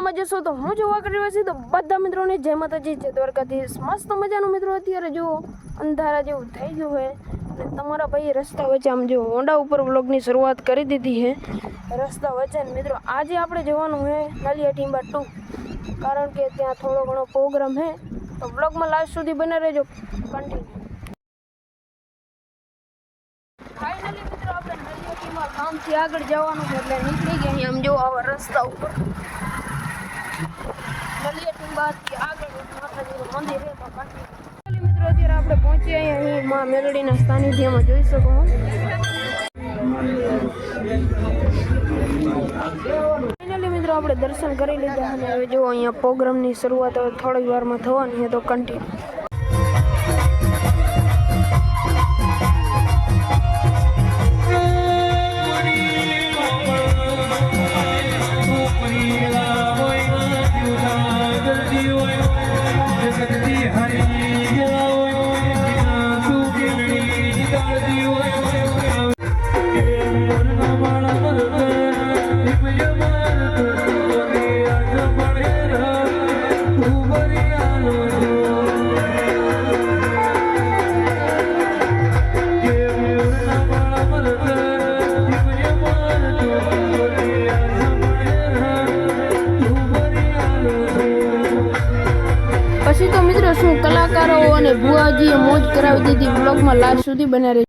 વ્લોગમાં જશો તો હું જોવા કરી રહ્યો છું તો બધા મિત્રોને જય માતાજી જય દ્વારકાધીશ। મસ્ત મજાનું મિત્રો અત્યારે જો અંધારા જેવું થઈ ગયું છે અને તમારા ભાઈ રસ્તા વચ્ચે આમ જો હોન્ડા ઉપર વ્લોગની શરૂઆત કરી દીધી છે રસ્તા વચ્ચે। મિત્રો આજે આપણે જવાનું છે નલિયા ટીંબા 2 કારણ કે ત્યાં થોડો ઘણો પ્રોગ્રામ છે તો વ્લોગમાં લાસ્ટ સુધી બને રહેજો કન્ટિન્યુ। ફાઇનલી મિત્રો આપણે નલિયા ટીંબા ગામથી આગળ જવાનું છે એટલે નીકળી ગયા આમ જો આવા રસ્તા ઉપર નલિયા ટીંબાથી આગળ માતાજીનું મંદિર છે તો કન્ટિન્યુ। મિત્રો અત્યારે આપણે પહોંચી અહીં માં મેલડીના સાનિધ્યમાં જોઈ શકો ફાઇનલી મિત્રો આપણે દર્શન કરી લીધા અને હવે જો અહીંયા પ્રોગ્રામની શરૂઆત હવે થોડી વારમાં થવાની છે તો કન્ટિન્યુ। પછી તો મિત્રો શું કલાકારો અને ભુવાજીએ મોજ કરાવી દીધી। વ્લોગમાં લાસ્ટ સુધી બના રહી।